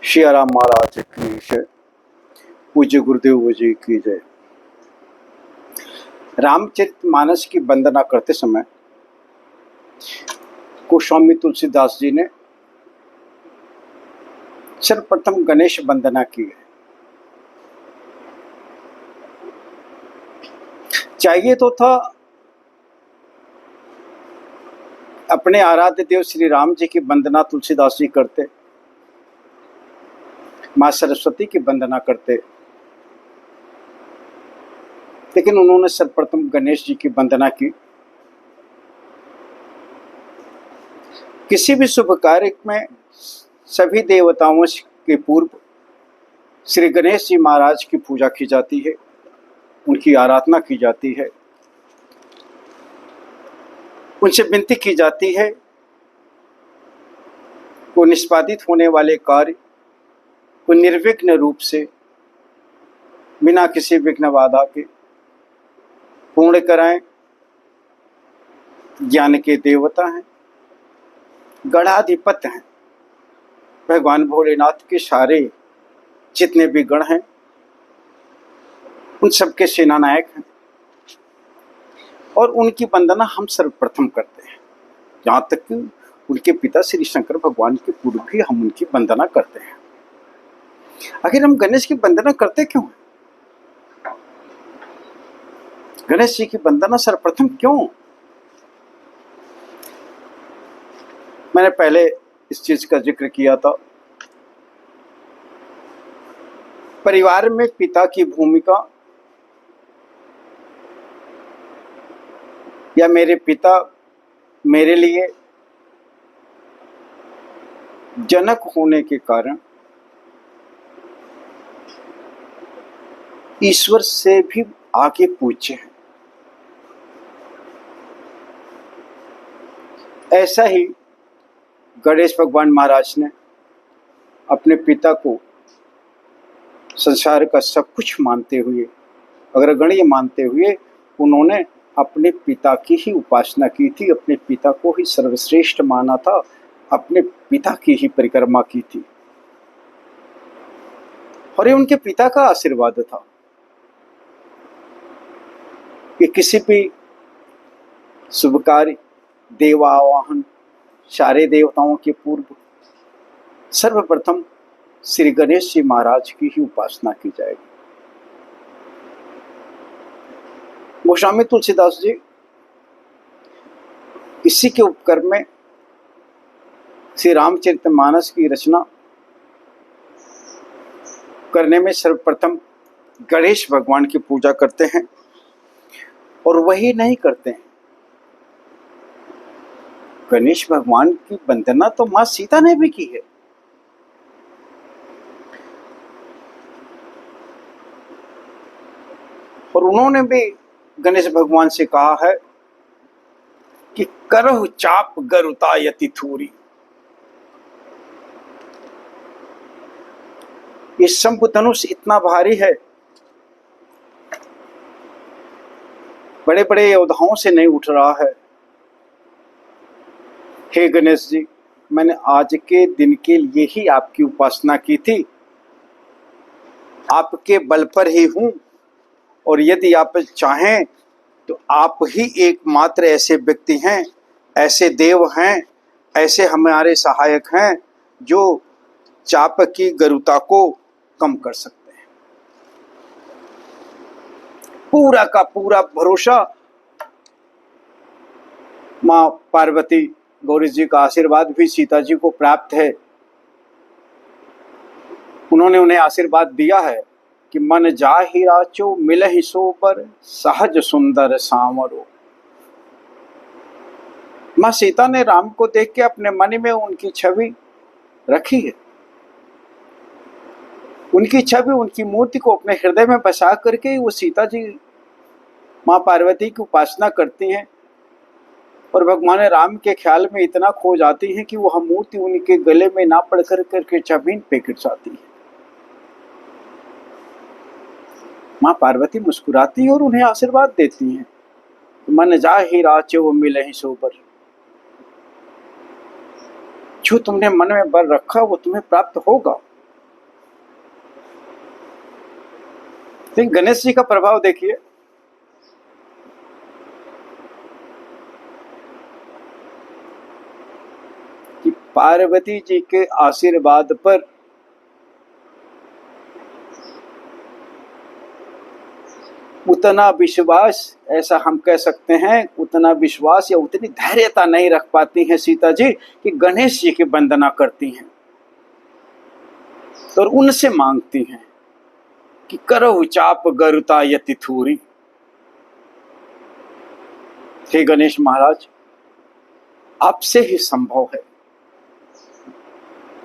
सियाराम महाराज की जय। पूज्य गुरुदेव जी की जय। रामचरितमानस की वंदना करते समय गोस्वामी तुलसीदास जी ने सर्वप्रथम गणेश वंदना की है। चाहिए तो था अपने आराध्य देव श्री राम जी की वंदना तुलसीदास जी करते, माँ सरस्वती की वंदना करते, लेकिन उन्होंने सर्वप्रथम गणेश जी की वंदना की। किसी भी शुभ कार्य में सभी देवताओं के पूर्व श्री गणेश जी महाराज की पूजा की जाती है, उनकी आराधना की जाती है, उनसे विनती की जाती है वो निष्पादित होने वाले कार्य को निर्विघ्न रूप से बिना किसी विघ्न बाधा के पूर्ण कराएं। ज्ञान के देवता हैं, गणाधिपत हैं, भगवान भोलेनाथ के सारे जितने भी गण हैं उन सबके सेनानायक हैं और उनकी वंदना हम सर्वप्रथम करते हैं। यहाँ तक कि उनके पिता श्री शंकर भगवान के पूर्व भी हम उनकी वंदना करते हैं। आखिर हम गणेश की वंदना करते क्यों हैं? गणेश जी की वंदना सर्वप्रथम क्यों? मैंने पहले इस चीज का जिक्र किया था। परिवार में पिता की भूमिका या मेरे पिता मेरे लिए जनक होने के कारण ईश्वर से भी आगे पूज्य हैं। ऐसा ही गणेश भगवान महाराज ने अपने पिता को संसार का सब कुछ मानते हुए, अग्रगण्य मानते हुए, उन्होंने अपने पिता की ही उपासना की थी, अपने पिता को ही सर्वश्रेष्ठ माना था, अपने पिता की ही परिक्रमा की थी और ये उनके पिता का आशीर्वाद था कि किसी भी शुभ कार्य, देवावाहन, सारे देवताओं के पूर्व सर्वप्रथम श्री गणेश जी महाराज की ही उपासना की जाएगी। गोस्वामी तुलसीदास जी इसी के उपक्रम में श्री रामचरितमानस की रचना करने में सर्वप्रथम गणेश भगवान की पूजा करते हैं और वही नहीं करते हैं, गणेश भगवान की वंदना तो मां सीता ने भी की है। और उन्होंने भी गणेश भगवान से कहा है कि करहु चाप गरुता यति थूरी। ये शंभु धनुष इतना भारी है, बड़े बड़े योद्धाओं से नहीं उठ रहा है। हे गणेश जी, मैंने आज के दिन के लिए ही आपकी उपासना की थी, आपके बल पर ही हूं और यदि आप चाहें तो आप ही एकमात्र ऐसे व्यक्ति हैं, ऐसे देव हैं, ऐसे हमारे सहायक हैं जो चाप की गरुता को कम कर सकते हैं। पूरा का पूरा भरोसा मां पार्वती गौरी जी का आशीर्वाद भी सीता जी को प्राप्त है। उन्होंने उन्हें आशीर्वाद दिया है कि मन जाहि राचो मिलहि सो पर सहज सुंदर सांवरो। मां सीता ने राम को देख के अपने मन में उनकी छवि रखी है, उनकी छवि, उनकी मूर्ति को अपने हृदय में बसा करके वो सीता जी मां पार्वती की उपासना करती हैं और भगवान राम के ख्याल में इतना खो जाती है कि वह मूर्ति उनके गले में ना पड़ करके जमीन पे गिर जाती है। मां पार्वती मुस्कुराती है और उन्हें आशीर्वाद देती हैं, मन जाहि राचो मिलहि सो बर। जो तुमने मन में बर रखा वो तुम्हें प्राप्त होगा। तो गणेश जी का प्रभाव देखिए, कि पार्वती जी के आशीर्वाद पर उतना विश्वास, ऐसा हम कह सकते हैं, उतना विश्वास या उतनी धैर्यता नहीं रख पाती हैं सीता जी कि गणेश जी की वंदना करती हैं और उनसे मांगती हैं कि करो चाप गरुता यति थूरी। हे गणेश महाराज, आपसे ही संभव है,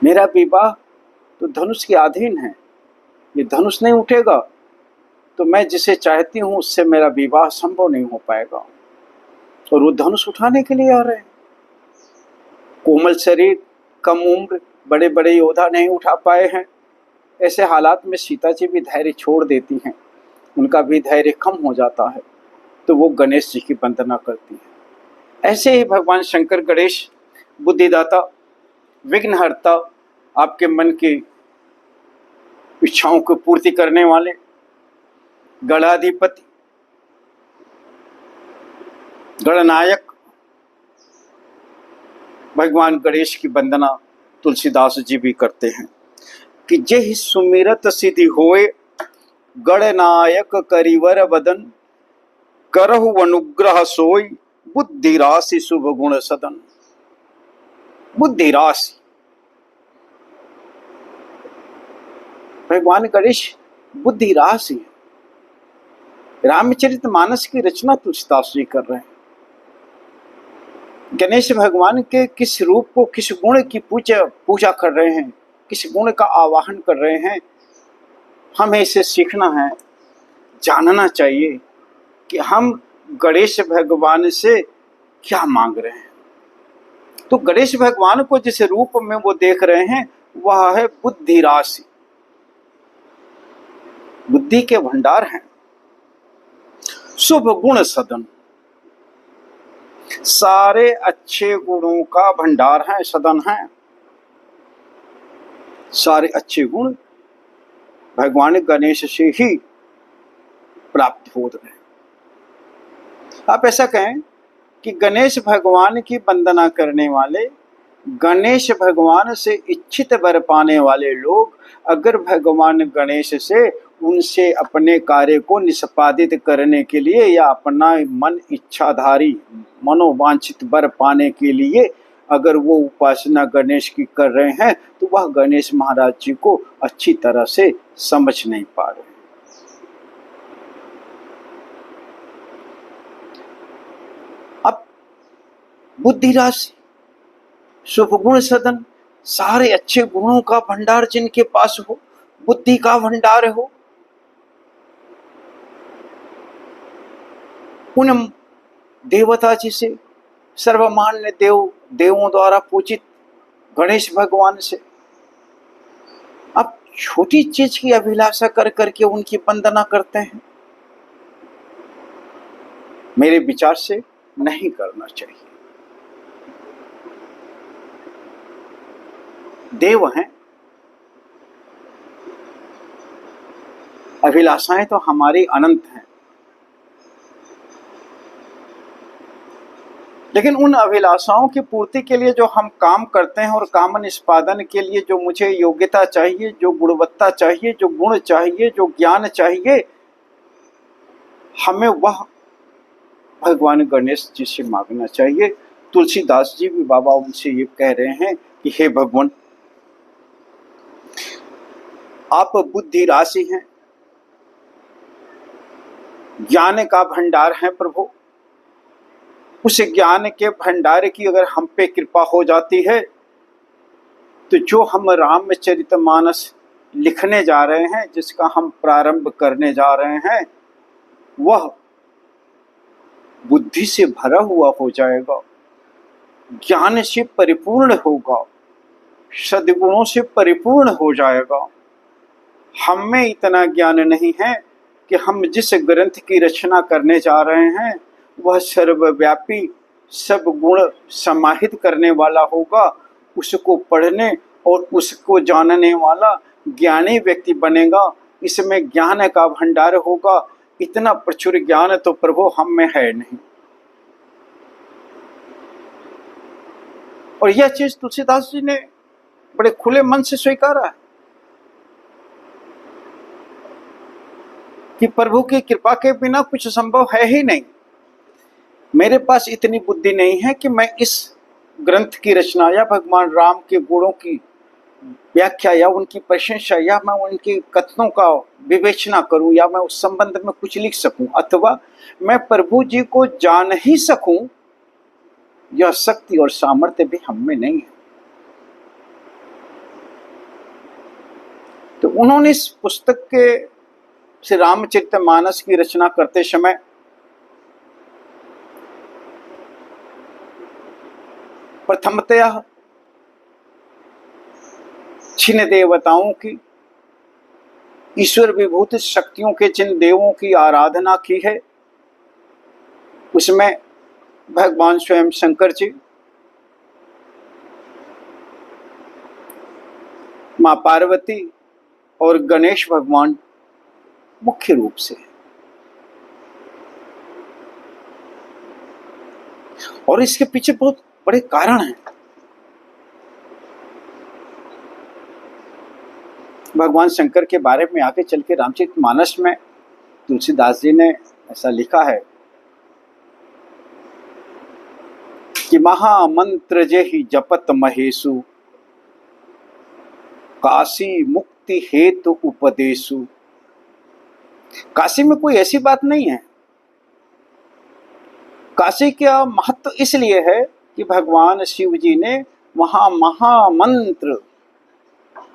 मेरा विवाह तो धनुष के अधीन है, ये धनुष नहीं उठेगा तो मैं जिसे चाहती हूं उससे मेरा विवाह संभव नहीं हो पाएगा। और वो धनुष उठाने के लिए आ रहे हैं। कोमल शरीर, कम उम्र, बड़े बड़े योद्धा नहीं उठा पाए हैं। ऐसे हालात में सीता जी भी धैर्य छोड़ देती हैं, उनका भी धैर्य कम हो जाता है, तो वो गणेश जी की वंदना करती हैं। ऐसे ही भगवान शंकर गणेश बुद्धिदाता, विघ्नहर्ता, आपके मन की इच्छाओं को पूर्ति करने वाले, गणाधिपति, गणनायक भगवान गणेश की वंदना तुलसीदास जी भी करते हैं कि जेहि सुमिरत सिद्धि होए, गणनायक करिवर वदन, करहु अनुग्रह सोई, बुद्धि राशि शुभ गुण सदन। बुद्धि राशि, भगवान गणेश बुद्धि राशि है। रामचरितमानस की रचना तुलसीदास जी कर रहे हैं। गणेश भगवान के किस रूप को, किस गुण की पूजा कर रहे हैं, किस गुण का आवाहन कर रहे हैं, हमें इसे सीखना है, जानना चाहिए कि हम गणेश भगवान से क्या मांग रहे हैं। तो गणेश भगवान को जिस रूप में वो देख रहे हैं वह है बुद्धि राशि, बुद्धि के भंडार हैं। शुभ गुण सदन, सारे अच्छे गुणों का भंडार है, सदन है। सारे अच्छे गुण भगवान गणेश से ही प्राप्त हो रहे हैं। आप ऐसा कहें कि गणेश भगवान की वंदना करने वाले, गणेश भगवान से इच्छित वर पाने वाले लोग अगर भगवान गणेश से उनसे अपने कार्य को निष्पादित करने के लिए या अपना मन इच्छाधारी मनोवांछित वर पाने के लिए अगर वो उपासना गणेश की कर रहे हैं तो वह गणेश महाराज जी को अच्छी तरह से समझ नहीं पा रहे। अब बुद्धि राशि, शुभ गुण सदन, सारे अच्छे गुणों का भंडार जिनके पास हो, बुद्धि का भंडार हो, उन देवता जी से, सर्वमान्य देवों द्वारा पूजित गणेश भगवान से अब छोटी चीज की अभिलाषा कर करके उनकी वंदना करते हैं, मेरे विचार से नहीं करना चाहिए। देव हैं, अभिलाषाएं तो हमारी अनंत हैं, लेकिन उन अभिलाषाओं की पूर्ति के लिए जो हम काम करते हैं और काम निष्पादन के लिए जो मुझे योग्यता चाहिए, जो गुणवत्ता चाहिए, जो गुण चाहिए, जो ज्ञान चाहिए, हमें वह भगवान गणेश जी से मांगना चाहिए। तुलसीदास जी भी बाबा उनसे ये कह रहे हैं कि हे भगवान, आप बुद्धि राशि हैं, ज्ञान का भंडार है प्रभु। उस ज्ञान के भंडार की अगर हम पे कृपा हो जाती है तो जो हम रामचरितमानस लिखने जा रहे हैं, जिसका हम प्रारंभ करने जा रहे हैं, वह बुद्धि से भरा हुआ हो जाएगा, ज्ञान से परिपूर्ण होगा, सद्गुणों से परिपूर्ण हो जाएगा। हम में इतना ज्ञान नहीं है कि हम जिस ग्रंथ की रचना करने जा रहे हैं वह सर्वव्यापी सब गुण समाहित करने वाला होगा, उसको पढ़ने और उसको जानने वाला ज्ञानी व्यक्ति बनेगा इसमें ज्ञान का भंडार होगा, इतना प्रचुर ज्ञान तो प्रभु हम में है नहीं। और यह चीज तुलसीदास जी ने बड़े खुले मन से स्वीकारा है कि प्रभु की कृपा के बिना कुछ संभव है ही नहीं। मेरे पास इतनी बुद्धि नहीं है कि मैं इस ग्रंथ की रचना या भगवान राम के गुणों की व्याख्या या उनकी प्रशंसा या मैं उनके कथनों का विवेचना करूं या मैं उस संबंध में कुछ लिख सकूं अथवा मैं प्रभु जी को जान ही सकूं, यह शक्ति और सामर्थ्य भी हम में नहीं है। तो उन्होंने इस पुस्तक के श्री रामचरितमानस की रचना करते समय प्रथमतया छिन्न देवताओं की, ईश्वर विभूत शक्तियों के जिन देवों की आराधना की है, उसमें भगवान स्वयं शंकर जी, मां पार्वती और गणेश भगवान मुख्य रूप से। और इसके पीछे बहुत बड़े कारण हैं। भगवान शंकर के बारे में आगे चल के रामचरितमानस में तुलसीदास जी ने ऐसा लिखा है कि महामंत्र जेहि जपत महेशु, काशी मुक्ति हेतु उपदेशु। काशी में कोई ऐसी बात नहीं है। काशी का महत्व इसलिए है कि भगवान शिव जी ने वहां महामंत्र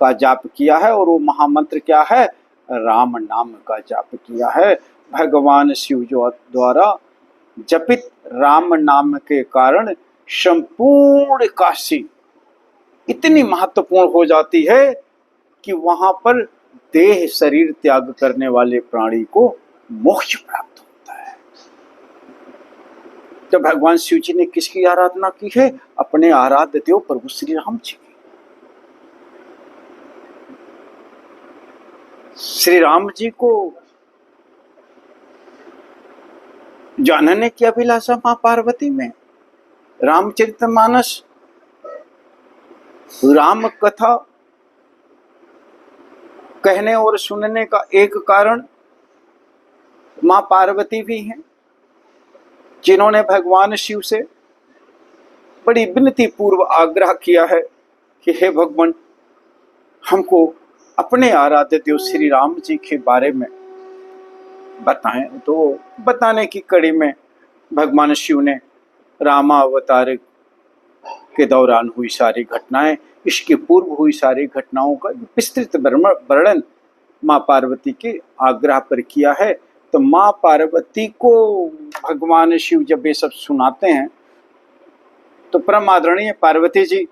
का जाप किया है, और वो महामंत्र क्या है? राम नाम का जाप किया है। भगवान शिव जो द्वारा जपित राम नाम के कारण संपूर्ण काशी इतनी महत्वपूर्ण हो जाती है कि वहां पर देह शरीर त्याग करने वाले प्राणी को मोक्ष प्राप्त होता है। तो भगवान शिव जी ने किसकी आराधना की है? अपने आराध्य देव प्रभु श्री राम जी की। श्री राम जी को जानने की अभिलाषा मां पार्वती में। रामचरितमानस, राम कथा कहने और सुनने का एक कारण मां पार्वती भी हैं, जिन्होंने भगवान शिव से बड़ी विनती पूर्व आग्रह किया है कि हे भगवान, हमको अपने आराध्य देव श्री राम जी के बारे में बताएं। तो बताने की कड़ी में भगवान शिव ने रामावतार के दौरान हुई सारी घटनाएं, इसके पूर्व हुई सारी घटनाओं का विस्तृत वर्णन मां पार्वती के आग्रह पर किया है। तो मां पार्वती को भगवान शिव जब ये सब सुनाते हैं तो परम आदरणीय पार्वती जी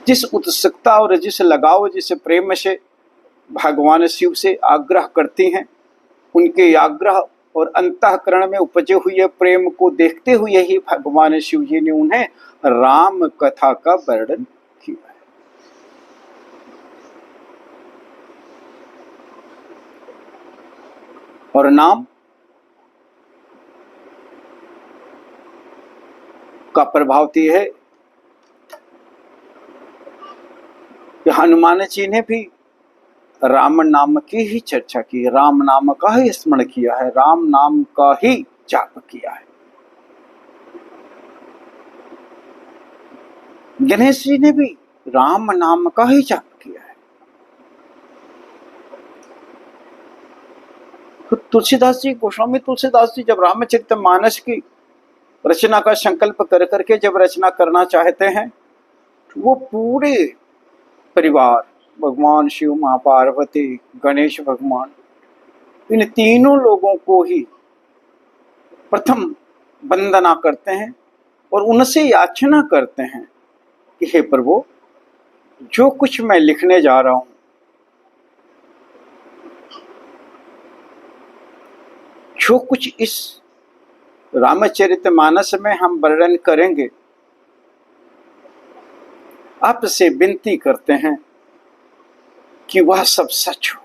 जिस उत्सुकता और जिस लगाव, जिस प्रेम से भगवान शिव से आग्रह करती हैं, उनके आग्रह और अंतःकरण में उपजे हुए प्रेम को देखते हुए ही भगवान शिव जी ने उन्हें राम कथा का वर्णन किया है। और नाम का प्रभाव तो यह है कि हनुमान जी ने भी राम नाम की ही चर्चा की, राम नाम का ही स्मरण किया है, राम नाम का ही जाप किया है। गणेश जी ने भी राम नाम का ही जाप किया है। तो तुलसीदास जी, गोस्वामी तुलसीदास जी जब रामचरितमानस की रचना का संकल्प कर करके जब रचना करना चाहते हैं, वो पूरे परिवार, भगवान शिव, मां पार्वती, गणेश भगवान, इन तीनों लोगों को ही प्रथम वंदना करते हैं और उनसे याचना करते हैं कि हे प्रभु, जो कुछ मैं लिखने जा रहा हूं, जो कुछ इस रामचरितमानस में हम वर्णन करेंगे, आपसे विनती करते हैं कि वह सब सच हो।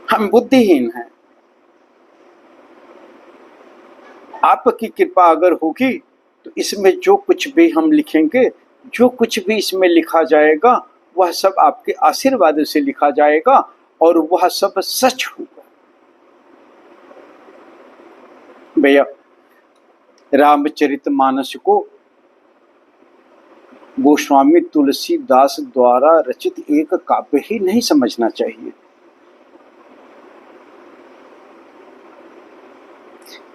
हम बुद्धिहीन हैं, आपकी कृपा अगर होगी तो इसमें जो कुछ भी हम लिखेंगे, जो कुछ भी इसमें लिखा जाएगा, वह सब आपके आशीर्वाद से लिखा जाएगा और वह सब सच होगा। भैया, रामचरितमानस को गोस्वामी तुलसीदास द्वारा रचित एक काव्य ही नहीं समझना चाहिए।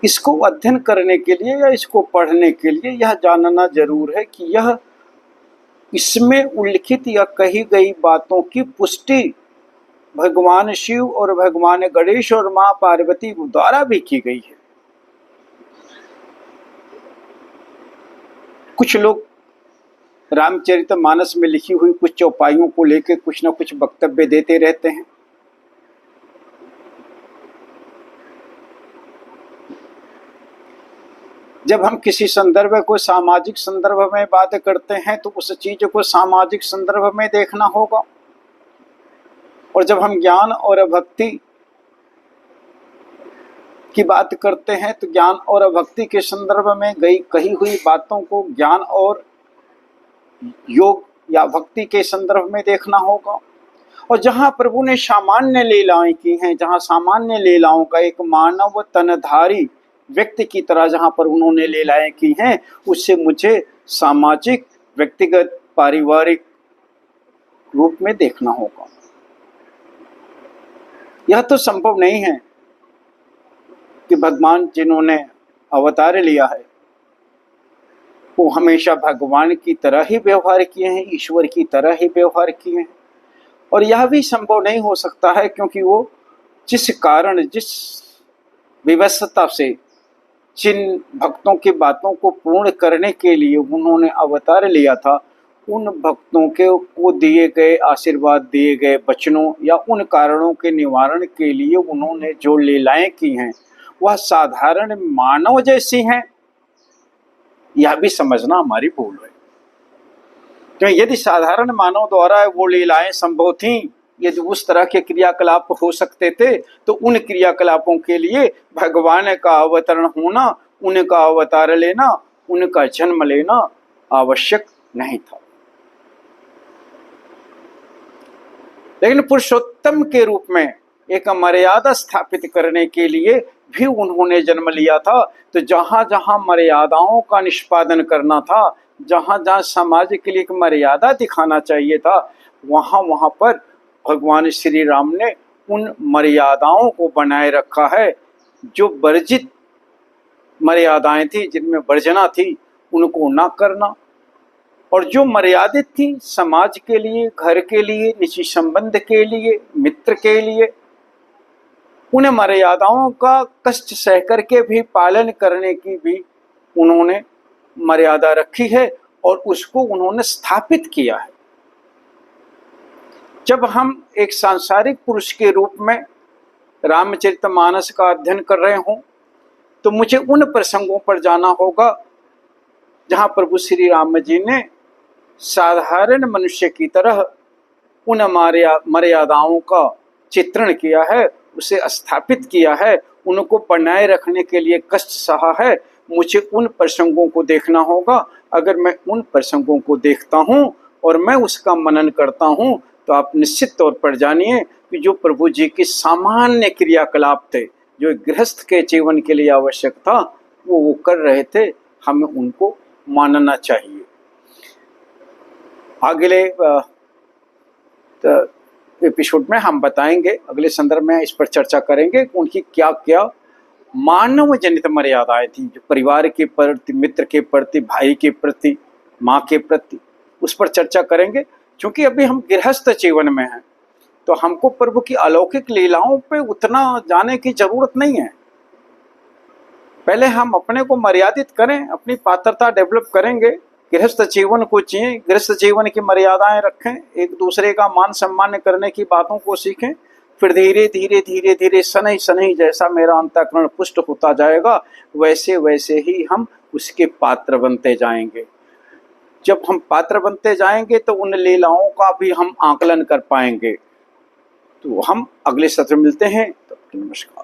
इसको अध्ययन करने के लिए या इसको पढ़ने के लिए यह जानना जरूर है कि यह इसमें उल्लिखित या कही गई बातों की पुष्टि भगवान शिव और भगवान गणेश और मां पार्वती द्वारा भी की गई है। कुछ लोग रामचरितमानस में लिखी हुई कुछ चौपाइयों को लेकर कुछ न कुछ वक्तव्य देते रहते हैं। जब हम किसी संदर्भ को सामाजिक संदर्भ में बात करते हैं तो उस चीज को सामाजिक संदर्भ में देखना होगा, और जब हम ज्ञान और भक्ति की बात करते हैं तो ज्ञान और भक्ति के संदर्भ में कही हुई बातों को ज्ञान और योग या भक्ति के संदर्भ में देखना होगा। और जहाँ प्रभु ने सामान्य लीलाएं की हैं, जहाँ सामान्य लीलाओं का एक मानव तनधारी व्यक्ति की तरह जहाँ पर उन्होंने लीलाएं की हैं, उससे मुझे सामाजिक, व्यक्तिगत, पारिवारिक रूप में देखना होगा। यह तो संभव नहीं है कि भगवान जिन्होंने अवतार लिया है वो हमेशा भगवान की तरह ही व्यवहार किए हैं, ईश्वर की तरह ही व्यवहार किए हैं। और यह भी संभव नहीं हो सकता है क्योंकि वो जिस कारण, जिस विवशता से जिन भक्तों की बातों को पूर्ण करने के लिए उन्होंने अवतार लिया था, उन भक्तों को दिए गए आशीर्वाद, दिए गए वचनों या उन कारणों के निवारण के लिए उन्होंने जो लीलाएं की हैं वह साधारण मानव जैसी हैं, यह भी समझना हमारी भूल है। तो यदि साधारण मानव द्वारा वो लीलाएं संभव थीं, यदि उस तरह के क्रियाकलाप हो सकते थे, तो उन क्रियाकलापों के लिए भगवान का अवतरण होना, उनका अवतार लेना, उनका जन्म लेना आवश्यक नहीं था। लेकिन पुरुषोत्तम के रूप में एक मर्यादा स्थापित करने के लिए भी उन्होंने जन्म लिया था। तो जहां जहां मर्यादाओं का निष्पादन करना था, जहां जहां समाज के लिए एक मर्यादा दिखाना चाहिए था, वहां वहां पर भगवान श्री राम ने उन मर्यादाओं को बनाए रखा है। जो वर्जित मर्यादाएं थी, जिनमें वर्जना थी, उनको ना करना, और जो मर्यादित थी समाज के लिए, घर के लिए, निजी संबंध के लिए, मित्र के लिए, उन मर्यादाओं का कष्ट सह करके भी पालन करने की भी उन्होंने मर्यादा रखी है और उसको उन्होंने स्थापित किया है। जब हम एक सांसारिक पुरुष के रूप में रामचरितमानस का अध्ययन कर रहे हों तो मुझे उन प्रसंगों पर जाना होगा जहाँ प्रभु श्री राम जी ने साधारण मनुष्य की तरह उन मर्यादाओं का चित्रण किया है, उसे स्थापित किया है, उनको बनाए रखने के लिए कष्ट सहा है। मुझे उन प्रसंगों को देखना होगा। अगर मैं उन प्रसंगों को देखता हूँ और मैं उसका मनन करता हूँ तो आप निश्चित तौर पर जानिए कि जो प्रभु जी की सामान्य क्रियाकलाप थे, जो गृहस्थ के जीवन के लिए आवश्यक था, वो कर रहे थे। हमें उनको मानना चाहिए। अगले एपिसोड में हम बताएंगे, अगले संदर्भ में इस पर चर्चा करेंगे कि उनकी क्या क्या मानव जनित मर्यादाएं थी, जो परिवार के प्रति, मित्र के प्रति, भाई के प्रति, माँ के प्रति, उस पर चर्चा करेंगे। क्योंकि अभी हम गृहस्थ जीवन में हैं तो हमको प्रभु की अलौकिक लीलाओं पे उतना जाने की जरूरत नहीं है। पहले हम अपने को मर्यादित करें, अपनी पात्रता डेवलप करेंगे, गृहस्थ जीवन को जिएं, गृहस्थ जीवन की मर्यादाएं रखें, एक दूसरे का मान सम्मान करने की बातों को सीखें। फिर धीरे धीरे धीरे धीरे शनै शनै जैसा मेरा अंतःकरण पुष्ट होता जाएगा, वैसे वैसे ही हम उसके पात्र बनते जाएंगे। जब हम पात्र बनते जाएंगे तो उन लीलाओं का भी हम आकलन कर पाएंगे। तो हम अगले सत्र मिलते हैं, तब तक नमस्कार।